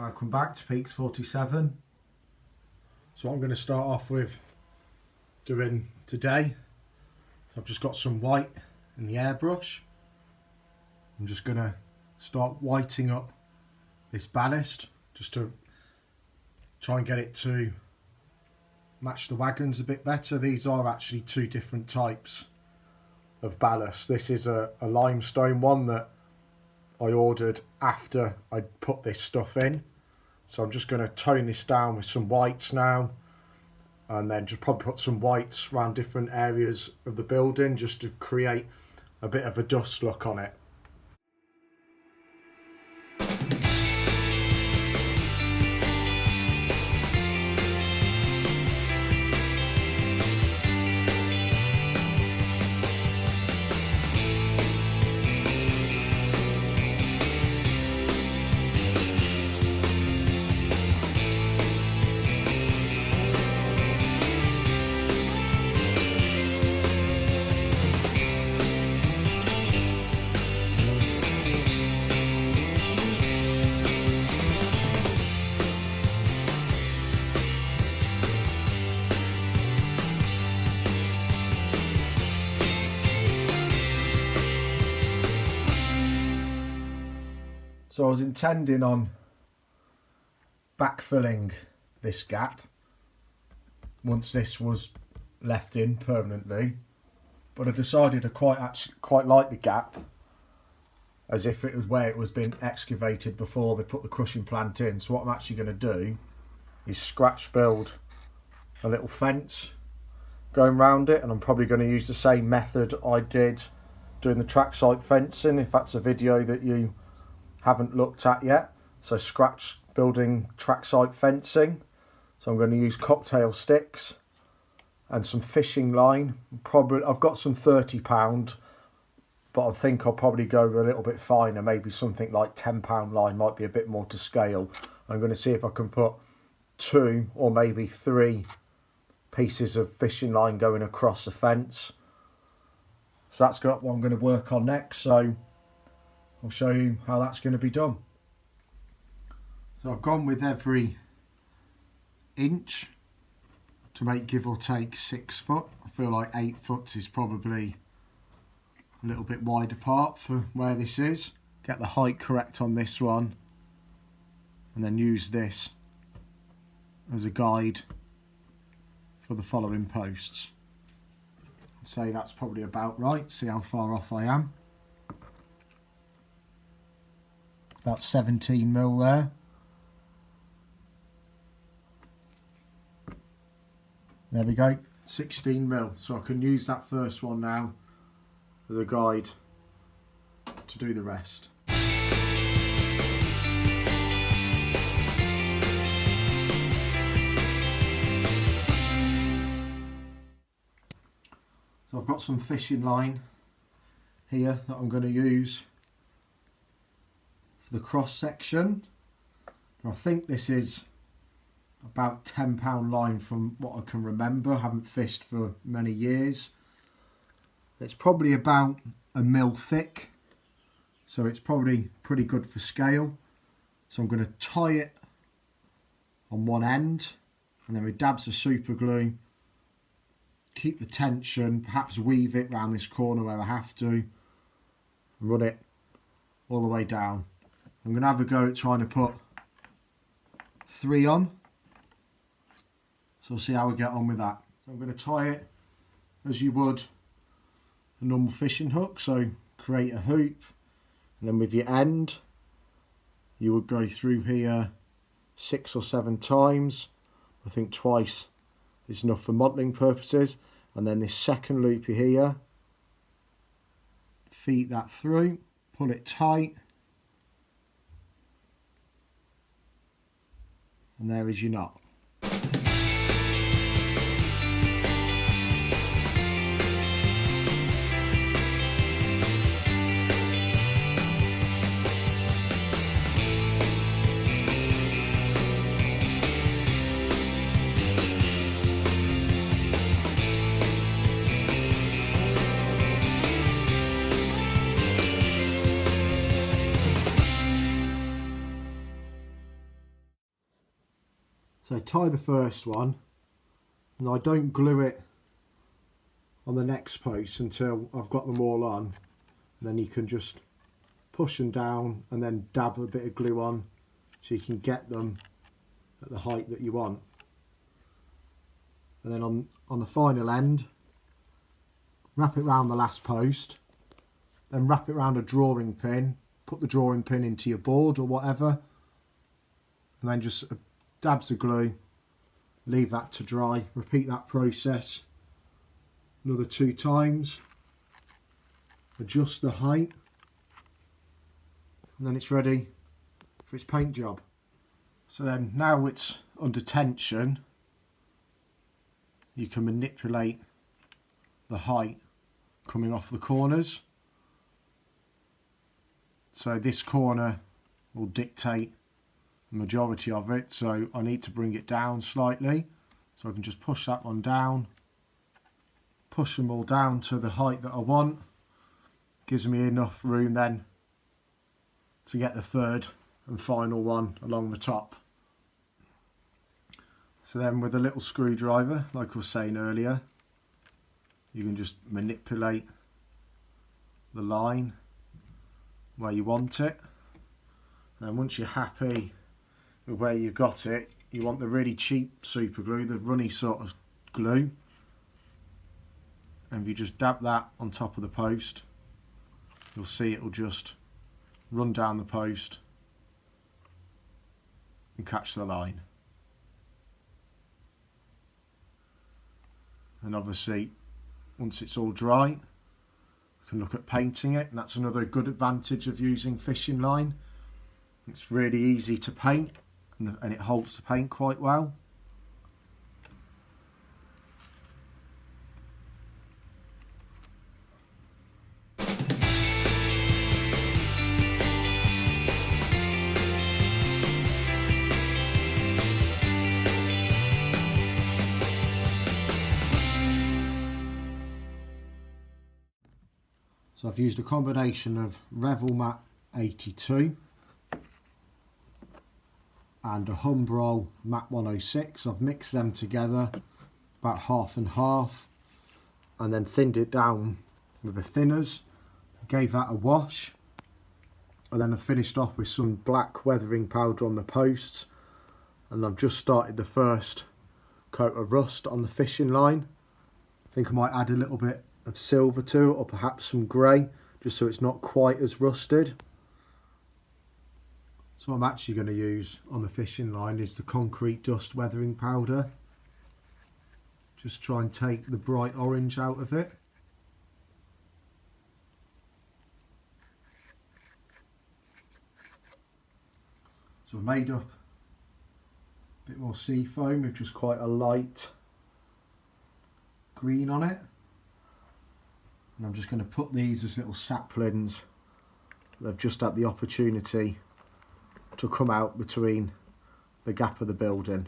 Welcome back to Peaks 47. So what I'm going to start off with doing today, I've just got some white in the airbrush. I'm just going to start whiting up this ballast just to try and get it to match the wagons a bit better. These are actually two different types of ballast. This is a limestone one that I ordered after I put this stuff in. So I'm just going to tone this down with some whites now, and then just probably put some whites around different areas of the building just to create a bit of a dust look on it. So I was intending on backfilling this gap once this was left in permanently, but I decided I quite like the gap as if it was where it was being excavated before they put the crushing plant in. So what I'm actually going to do is scratch build a little fence going around it, and I'm probably going to use the same method I did doing the trackside fencing, if that's a video that you haven't looked at yet. So scratch building trackside fencing. So I'm going to use cocktail sticks and some fishing line. Probably I've got some £30, but I think I'll probably go a little bit finer, maybe something like £10 line might be a bit more to scale. I'm going to see if I can put 2 or maybe 3 pieces of fishing line going across the fence. So that's what I'm going to work on next. So I'll show you how that's going to be done. So I've gone with every inch to make give or take 6 foot. I feel like 8 foot is probably a little bit wide apart for where this is. Get the height correct on this one, and then use this as a guide for the following posts. I'd say that's probably about right. See how far off I am. About 17 mil there. There we go, 16 mil. So I can use that first one now as a guide to do the rest. So I've got some fishing line here that I'm going to use the cross section. I think this is about £10 line from what I can remember. I haven't fished for many years. It's probably about 1 mil thick, so it's probably pretty good for scale. So I'm going to tie it on one end, and then with dabs of super glue keep the tension, perhaps weave it around this corner where I have to, and run it all the way down. I'm going to have a go at trying to put 3 on, so we'll see how we get on with that. So I'm going to tie it as you would a normal fishing hook, so create a hoop, and then with your end you would go through here 6 or 7 times. I think twice is enough for modelling purposes, and then this second loop here, feed that through, pull it tight, and there is your knot. tie the first one, and I don't glue it on the next post until I've got them all on, and then you can just push them down and then dab a bit of glue on so you can get them at the height that you want. And then on the final end, wrap it around the last post, then wrap it around a drawing pin, put the drawing pin into your board or whatever, and then just dabs of glue, leave that to dry, repeat that process another 2 times, adjust the height, and then it's ready for its paint job. So then now it's under tension, you can manipulate the height coming off the corners. So this corner will dictate the majority of it, so I need to bring it down slightly, so I can just push that one down, push them all down to the height that I want. Gives me enough room then to get the third and final one along the top. So then with a little screwdriver, like I was saying earlier, you can just manipulate the line where you want it, and once you're happy with where you've got it, you want the really cheap super glue, the runny sort of glue, and if you just dab that on top of the post, you'll see it will just run down the post and catch the line. And obviously once it's all dry, you can look at painting it, and that's another good advantage of using fishing line. It's really easy to paint, and it holds the paint quite well. So I've used a combination of Revel Matte 82 and a Humbrol Matte 106. I've mixed them together about half and half, and then thinned it down with the thinners, gave that a wash, and then I finished off with some black weathering powder on the posts, and I've just started the first coat of rust on the fishing line. I think I might add a little bit of silver to it, or perhaps some grey, just so it's not quite as rusted. So what I'm actually going to use on the fishing line is the concrete dust weathering powder. Just try and take the bright orange out of it. So I've made up a bit more sea foam with just quite a light green on it. And I'm just going to put these as little saplings. They've just had the opportunity to come out between the gap of the building.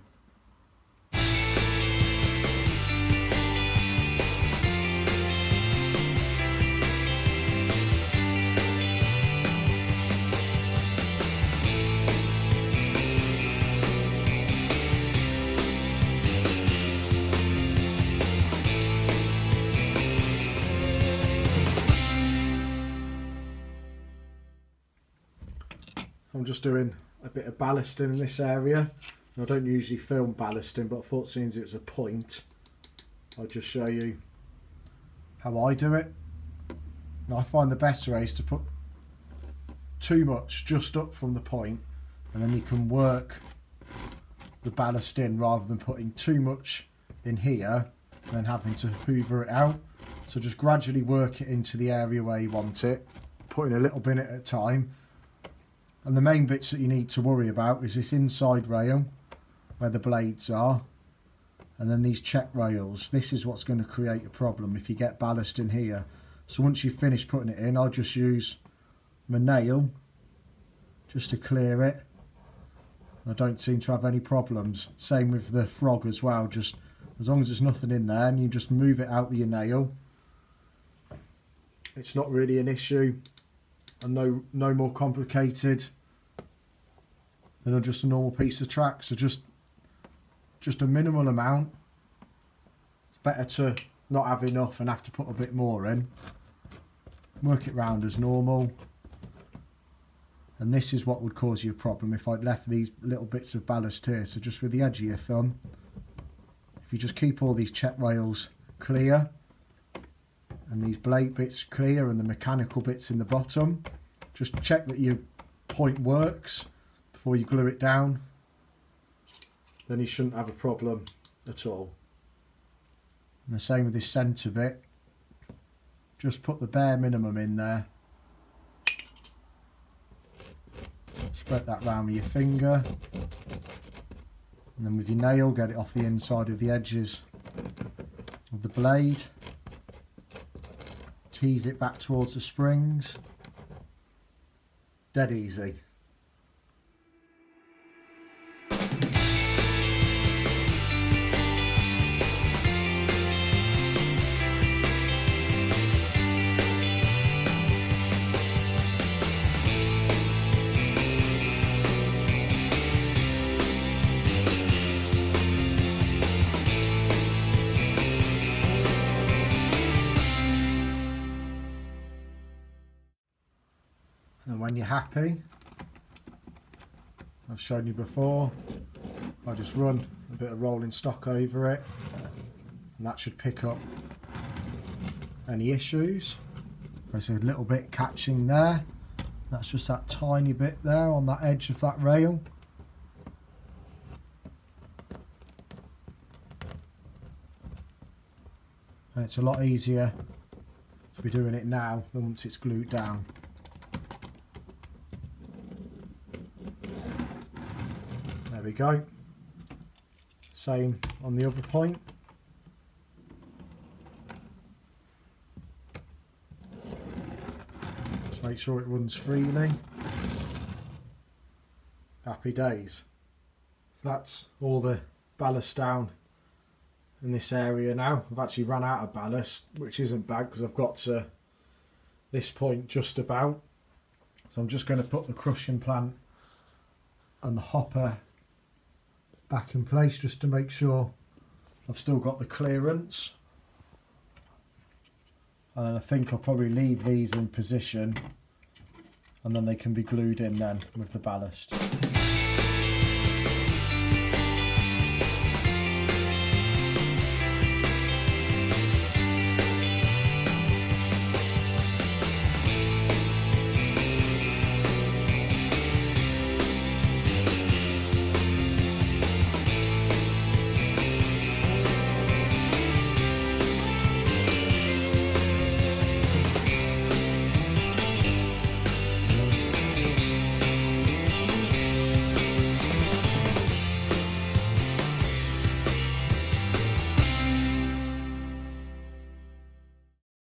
I'm just doing a bit of ballasting in this area. I don't usually film ballasting, but I thought since it was a point, I'll just show you how I do it. And I find the best way is to put too much just up from the point, and then you can work the ballast in rather than putting too much in here and then having to hoover it out. So just gradually work it into the area where you want it, putting a little bit at a time. And the main bits that you need to worry about is this inside rail where the blades are, and then these check rails. This is what's going to create a problem if you get ballast in here. So once you've finished putting it in, I'll just use my nail just to clear it. I don't seem to have any problems. Same with the frog as well, just as long as there's nothing in there and you just move it out with your nail, it's not really an issue. And no more complicated than just a normal piece of track. So just just a minimal amount. It's better to not have enough and have to put a bit more in. Work it round as normal. And this is what would cause you a problem if I'd left these little bits of ballast here. So just with the edge of your thumb, if you just keep all these check rails clear and these blade bits clear and the mechanical bits in the bottom, just check that your point works before you glue it down, then you shouldn't have a problem at all. And the same with this centre bit, just put the bare minimum in there. Spread that round with your finger, and then with your nail get it off the inside of the edges of the blade. Tease it back towards the springs. Dead easy. And when you're happy, I've shown you before, I just run a bit of rolling stock over it and that should pick up any issues. There's a little bit catching there, that's just that tiny bit there on that edge of that rail. And it's a lot easier to be doing it now than once it's glued down. There we go. Same on the other point. Just make sure it runs freely. Happy days. That's all the ballast down in this area now. I've actually run out of ballast, which isn't bad because I've got to this point just about. So I'm just going to put the crushing plant and the hopper back in place just to make sure I've still got the clearance. And I think I'll probably leave these in position and then they can be glued in then with the ballast.